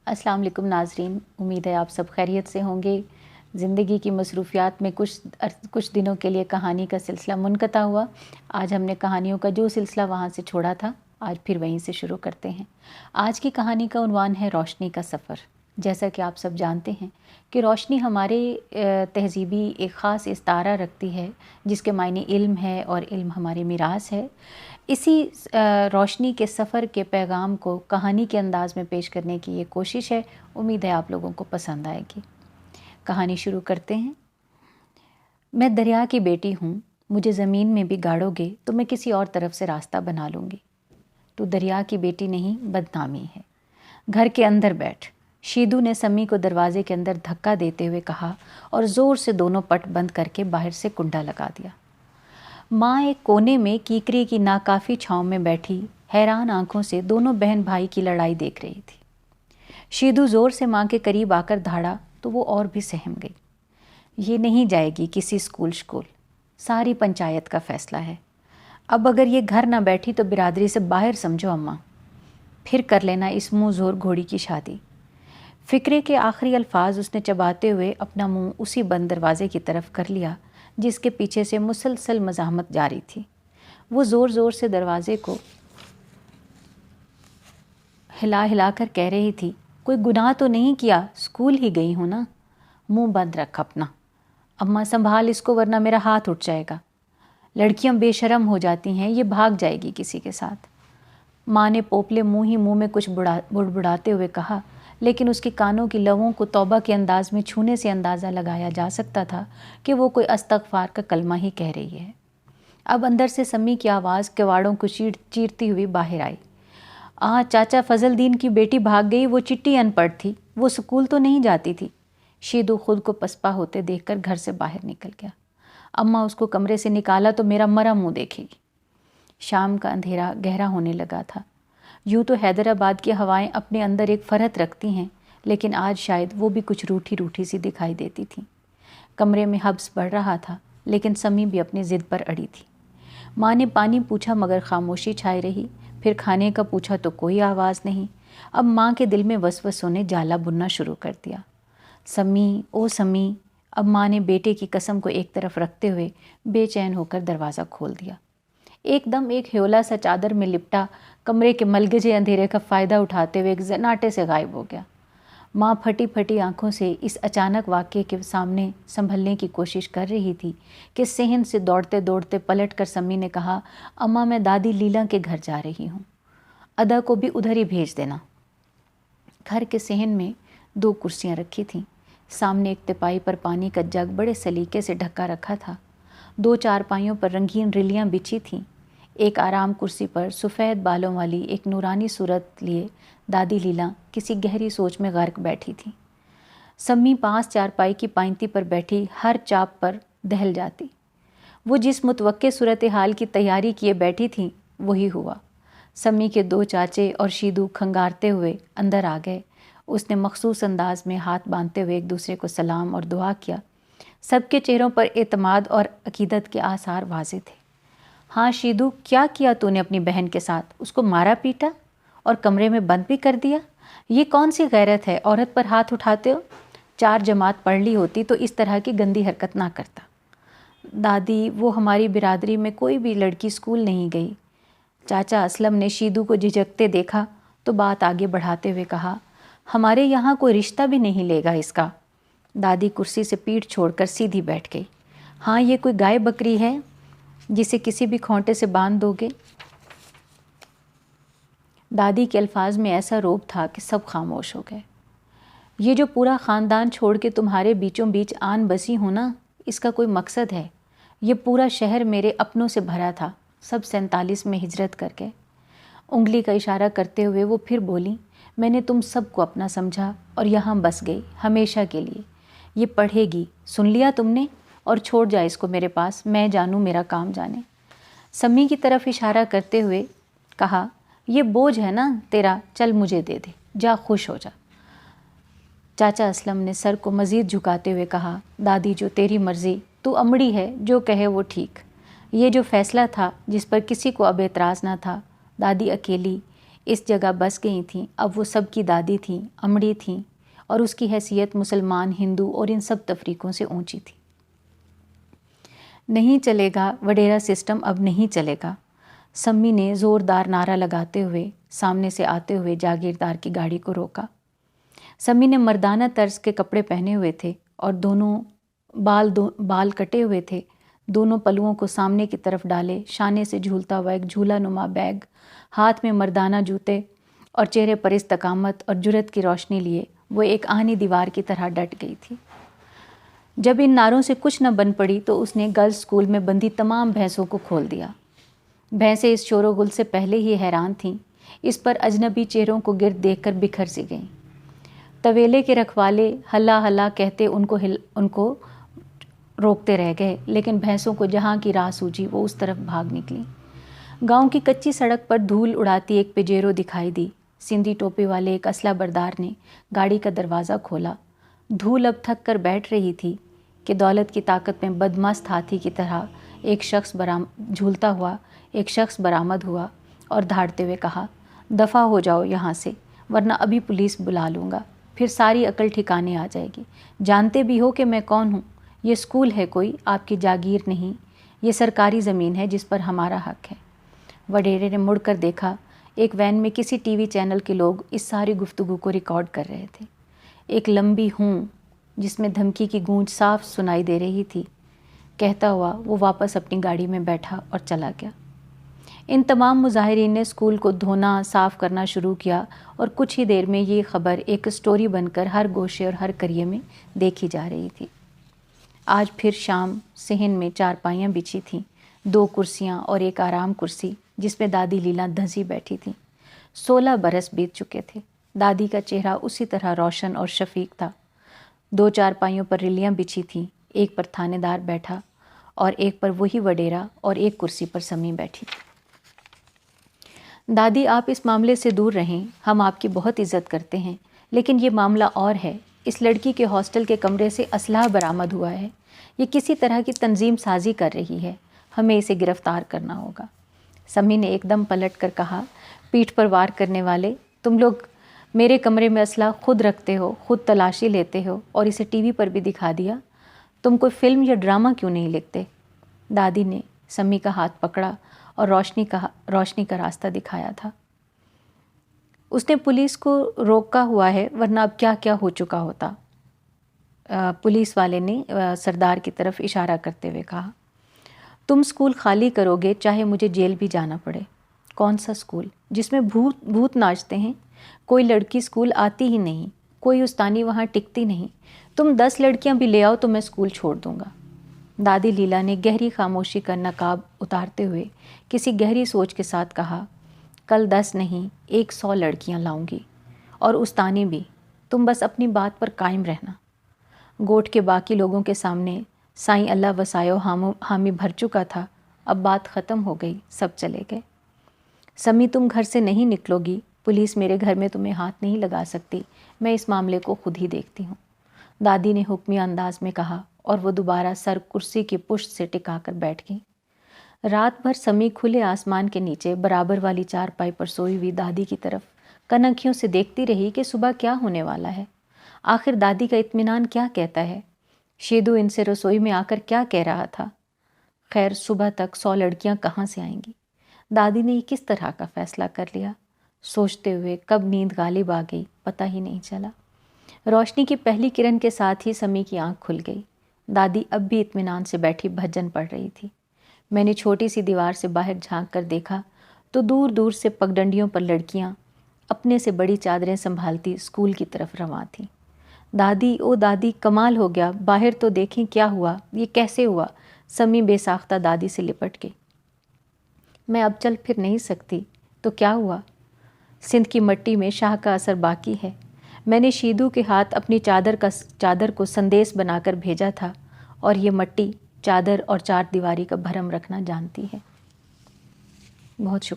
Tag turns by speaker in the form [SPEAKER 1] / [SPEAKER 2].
[SPEAKER 1] अस्सलाम वालेकुम नाज़रीन, उम्मीद है आप सब खैरियत से होंगे। ज़िंदगी की मसरूफ़ियात में कुछ दिनों के लिए कहानी का सिलसिला मुनक़ता हुआ। आज हमने कहानियों का जो सिलसिला वहाँ से छोड़ा था, आज फिर वहीं से शुरू करते हैं। आज की कहानी का उन्वान है रोशनी का सफ़र। जैसा कि आप सब जानते हैं कि रोशनी हमारे तहज़ीबी एक ख़ास इस्तारा रखती है, जिसके मायने इल्म है और इल्म हमारी मीरास है। इसी रोशनी के सफ़र के पैगाम को कहानी के अंदाज़ में पेश करने की ये कोशिश है। उम्मीद है आप लोगों को पसंद आएगी। कहानी शुरू करते हैं। मैं दरिया की बेटी हूँ, मुझे ज़मीन में भी गाड़ोगे तो मैं किसी और तरफ से रास्ता बना लूँगी। तू दरिया की बेटी नहीं, बदनामी है। घर के अंदर बैठ, शीदू ने सम्मी को दरवाजे के अंदर धक्का देते हुए कहा और ज़ोर से दोनों पट बंद करके बाहर से कुंडा लगा दिया। माँ एक कोने में कीकरी की नाकाफ़ी छाँव में बैठी हैरान आंखों से दोनों बहन भाई की लड़ाई देख रही थी। शीदू ज़ोर से माँ के करीब आकर धाड़ा तो वो और भी सहम गई। ये नहीं जाएगी किसी स्कूल, सारी पंचायत का फ़ैसला है। अब अगर ये घर ना बैठी तो बिरादरी से बाहर समझो अम्मा, फिर कर लेना इस मुँह ज़ोर घोड़ी की शादी। फ़िक्रे के आखिरी अल्फाज उसने चबाते हुए अपना मुंह उसी बंद दरवाजे की तरफ कर लिया जिसके पीछे से मुसलसल मज़ाहमत जारी थी। वो ज़ोर ज़ोर से दरवाजे को हिला हिला कर कह रही थी, कोई गुनाह तो नहीं किया, स्कूल ही गई हूँ ना। मुंह बंद रख अपना। अम्मा संभाल इसको वरना मेरा हाथ उठ जाएगा। लड़कियां बेशरम हो जाती हैं, ये भाग जाएगी किसी के साथ। माँ ने पोपले मुंह में कुछ बुड़बुड़ाते हुए कहा, लेकिन उसके कानों की लवों को तौबा के अंदाज में छूने से अंदाज़ा लगाया जा सकता था कि वो कोई अस्तगफार का कलमा ही कह रही है। अब अंदर से सम्मी की आवाज़ किवाड़ों को चीरती हुई बाहर आई। चाचा फजलदीन की बेटी भाग गई, वो चिट्टी अनपढ़ थी, वो स्कूल तो नहीं जाती थी। शीदू खुद को पसपा होते देखकर घर से बाहर निकल गया। अम्मा उसको कमरे से निकाला तो मेरा मरा मुँह देखेगी। शाम का अंधेरा गहरा होने लगा था। यूँ तो हैदराबाद की हवाएं अपने अंदर एक फरहत रखती हैं, लेकिन आज शायद वो भी कुछ रूठी रूठी सी दिखाई देती थी। कमरे में हब्स बढ़ रहा था, लेकिन सम्मी भी अपनी ज़िद पर अड़ी थी। माँ ने पानी पूछा मगर खामोशी छाई रही, फिर खाने का पूछा तो कोई आवाज़ नहीं। अब माँ के दिल में वसवसों ने जाला बुनना शुरू कर दिया। सम्मी, ओ सम्मी। अब माँ ने बेटे की कसम को एक तरफ रखते हुए बेचैन होकर दरवाज़ा खोल दिया। एकदम एक ह्योला सा चादर में लिपटा कमरे के मलगजे अंधेरे का फ़ायदा उठाते हुए एक जनाटे से गायब हो गया। माँ फटी फटी आंखों से इस अचानक वाक़ये के सामने संभलने की कोशिश कर रही थी कि सेहन से दौड़ते दौड़ते पलट कर सम्मी ने कहा, अम्मा मैं दादी लीला के घर जा रही हूँ, अदा को भी उधर ही भेज देना। घर के सेहन में 2 कुर्सियाँ रखी थीं। सामने एक तिपाई पर पानी का जग बड़े सलीके से ढका रखा था। 2 चारपाइयों पर रंगीन रिलियाँ बिछी थीं। एक आराम कुर्सी पर सफ़ेद बालों वाली एक नूरानी सूरत लिए दादी लीला किसी गहरी सोच में गर्क बैठी थी। सम्मी 5 चारपाई की पाइंती पर बैठी हर चाप पर दहल जाती। वो जिस मुतवक्के सूरत हाल की तैयारी किए बैठी थी वही हुआ। सम्मी के 2 चाचे और शीदू खंगारते हुए अंदर आ गए। उसने मखसूस अंदाज में हाथ बांधते हुए एक दूसरे को सलाम और दुआ किया। सबके चेहरों पर एतमाद और अकीदत के आसार वाज़े थे। हाँ शीदू, क्या किया तूने अपनी बहन के साथ? उसको मारा पीटा और कमरे में बंद भी कर दिया? ये कौन सी गैरत है, औरत पर हाथ उठाते हो? 4 जमात पढ़ ली होती तो इस तरह की गंदी हरकत ना करता। दादी, वो हमारी बिरादरी में कोई भी लड़की स्कूल नहीं गई। चाचा असलम ने शीदू को झिझकते देखा तो बात आगे बढ़ाते हुए कहा, हमारे यहाँ कोई रिश्ता भी नहीं लेगा इसका। दादी कुर्सी से पीठ छोड़कर सीधी बैठ गई। हाँ, ये कोई गाय बकरी है जिसे किसी भी खोंटे से बांध दोगे? दादी के अल्फाज में ऐसा रोब था कि सब खामोश हो गए। ये जो पूरा ख़ानदान छोड़ के तुम्हारे बीचों बीच आन बसी हूँ ना, इसका कोई मकसद है। ये पूरा शहर मेरे अपनों से भरा था, सब 47 में हिजरत करके। उंगली का इशारा करते हुए वो फिर बोली, मैंने तुम सबको अपना समझा और यहाँ बस गई हमेशा के लिए। ये पढ़ेगी, सुन लिया तुमने? और छोड़ जा इसको मेरे पास, मैं जानूँ मेरा काम जाने। सम्मी की तरफ इशारा करते हुए कहा, ये बोझ है ना तेरा, चल मुझे दे दे, जा खुश हो जा। चाचा असलम ने सर को मज़ीद झुकाते हुए कहा, दादी जो तेरी मर्ज़ी, तू अमड़ी है, जो कहे वो ठीक। ये जो फ़ैसला था जिस पर किसी को अब एतराज़ ना था, दादी अकेली اس جگہ بس گئی تھیں، اب وہ سب کی دادی تھیں، امڑی تھیں، اور اس کی حیثیت مسلمان، ہندو اور ان سب تفریقوں سے اونچی تھی۔ نہیں چلے گا وڈیرا سسٹم، اب نہیں چلے گا، سمی نے زوردار نعرہ لگاتے ہوئے سامنے سے آتے ہوئے جاگیردار کی گاڑی کو روکا۔ سمی نے مردانہ طرز کے کپڑے پہنے ہوئے تھے اور دونوں بال کٹے ہوئے تھے، دونوں پلوؤں کو سامنے کی طرف ڈالے، شانے سے جھولتا ہوا ایک جھولا نما بیگ، ہاتھ میں مردانہ جوتے اور چہرے پر استقامت اور جرأت کی روشنی لیے وہ ایک آہنی دیوار کی طرح ڈٹ گئی تھی۔ جب ان نعروں سے کچھ نہ بن پڑی تو اس نے گرلز اسکول میں بندھی تمام بھینسوں کو کھول دیا۔ بھینسیں اس شور و گل سے پہلے ہی حیران تھیں، اس پر اجنبی چہروں کو گرد دیکھ کر بکھر سی گئیں۔ طویلے کے رکھوالے ہلا ہلا کہتے ان کو روکتے رہ گئے، لیکن بھینسوں کو جہاں کی راہ سوجی وہ اس طرف بھاگ نکلی۔ گاؤں کی کچی سڑک پر دھول اڑاتی ایک پجیرو دکھائی دی۔ سندھی ٹوپی والے ایک اسلحہ بردار نے گاڑی کا دروازہ کھولا۔ دھول اب تھک کر بیٹھ رہی تھی کہ دولت کی طاقت میں بدمست ہاتھی کی طرح جھولتا ہوا ایک شخص برآمد ہوا اور دھاڑتے ہوئے کہا، دفع ہو جاؤ یہاں سے، ورنہ ابھی پولیس بلا لوں گا، پھر ساری عقل ٹھکانے آ جائے گی۔ جانتے بھی ہو کہ میں کون ہوں؟ یہ اسکول ہے کوئی، آپ کی جاگیر نہیں، یہ سرکاری زمین ہے جس پر ہمارا حق ہے۔ وڈیرے نے مڑ کر دیکھا، ایک وین میں کسی ٹی وی چینل کے لوگ اس ساری گفتگو کو ریکارڈ کر رہے تھے۔ ایک لمبی ہوں جس میں دھمکی کی گونج صاف سنائی دے رہی تھی کہتا ہوا وہ واپس اپنی گاڑی میں بیٹھا اور چلا گیا۔ ان تمام مظاہرین نے اسکول کو دھونا صاف کرنا شروع کیا اور کچھ ہی دیر میں یہ خبر ایک سٹوری بن کر ہر گوشے اور ہر کریے میں دیکھی جا رہی تھی۔ آج پھر شام صحن میں چارپائیاں بچھی تھیں، 2 کرسیاں اور ایک آرام کرسی جس میں دادی لیلا دھنسی بیٹھی تھیں۔ 16 برس بیت چکے تھے۔ دادی کا چہرہ اسی طرح روشن اور شفیق تھا۔ 2 چارپائیوں پر رلیاں بچھی تھیں، ایک پر تھانے دار بیٹھا اور ایک پر وہی وڈیرا اور ایک کرسی پر سمی بیٹھی تھی۔ دادی آپ اس معاملے سے دور رہیں، ہم آپ کی بہت عزت کرتے ہیں، لیکن یہ معاملہ اور ہے۔ اس لڑکی کے ہاسٹل کے کمرے سے اسلحہ برآمد ہوا ہے، یہ کسی طرح کی تنظیم سازی کر رہی ہے، ہمیں اسے گرفتار کرنا ہوگا۔ سمی نے ایک دم پلٹ کر کہا، پیٹھ پر وار کرنے والے، تم لوگ میرے کمرے میں اسلحہ خود رکھتے ہو، خود تلاشی لیتے ہو اور اسے ٹی وی پر بھی دکھا دیا، تم کوئی فلم یا ڈرامہ کیوں نہیں لکھتے؟ دادی نے سمی کا ہاتھ پکڑا اور روشنی کا راستہ دکھایا تھا۔ اس نے پولیس کو روکا ہوا ہے، ورنہ اب کیا کیا ہو چکا ہوتا۔ پولیس والے نے سردار کی طرف اشارہ کرتے ہوئے کہا، تم اسکول خالی کرو گے چاہے مجھے جیل بھی جانا پڑے۔ کون سا اسکول جس میں بھوت ناچتے ہیں؟ کوئی لڑکی اسکول آتی ہی نہیں، کوئی استانی وہاں ٹکتی نہیں، تم 10 لڑکیاں بھی لے آؤ تو میں اسکول چھوڑ دوں گا۔ دادی لیلا نے گہری خاموشی کا نقاب اتارتے ہوئے کسی گہری سوچ کے ساتھ کہا، کل 10 نہیں 100 لڑکیاں لاؤں گی، اور استانی بھی، تم بس اپنی بات پر قائم رہنا۔ گوٹھ کے باقی لوگوں کے سامنے سائیں اللہ وسایو حامی بھر چکا تھا، اب بات ختم ہو گئی، سب چلے گئے۔ سمی تم گھر سے نہیں نکلو گی، پولیس میرے گھر میں تمہیں ہاتھ نہیں لگا سکتی، میں اس معاملے کو خود ہی دیکھتی ہوں، دادی نے حکمی انداز میں کہا، اور وہ دوبارہ سر کرسی کی پشت سے ٹکا کر بیٹھ گئی۔ رات بھر سمی کھلے آسمان کے نیچے برابر والی چارپائی پر سوئی ہوئی دادی کی طرف کنکھیوں سے دیکھتی رہی کہ صبح کیا ہونے والا ہے، آخر دادی کا اطمینان کیا کہتا ہے، شیدو ان سے رسوئی میں آ کر کیا کہہ رہا تھا۔ خیر صبح تک 100 لڑکیاں کہاں سے آئیں گی؟ دادی نے کس طرح کا فیصلہ کر لیا؟ سوچتے ہوئے کب نیند غالب آ گئی پتہ ہی نہیں چلا۔ روشنی کی پہلی کرن کے ساتھ ہی سمی کی آنکھ کھل گئی۔ دادی اب بھی اطمینان سے بیٹھی بھجن پڑھ رہی تھی۔ میں نے چھوٹی سی دیوار سے باہر جھانک کر دیکھا تو دور دور سے پگڈنڈیوں پر لڑکیاں اپنے سے بڑی چادریں سنبھالتی اسکول کی طرف رواں تھیں۔ دادی او دادی کمال ہو گیا، باہر تو دیکھیں کیا ہوا، یہ کیسے ہوا؟ سمی بے ساختہ دادی سے لپٹ گئی۔ میں اب چل پھر نہیں سکتی تو کیا ہوا؟ سندھ کی مٹی میں شاہ کا اثر باقی ہے۔ میں نے شیدو کے ہاتھ اپنی چادر کو سندیس بنا کر بھیجا تھا، اور یہ مٹی چادر اور 4 دیواری کا بھرم رکھنا جانتی ہے۔ بہت شکریہ۔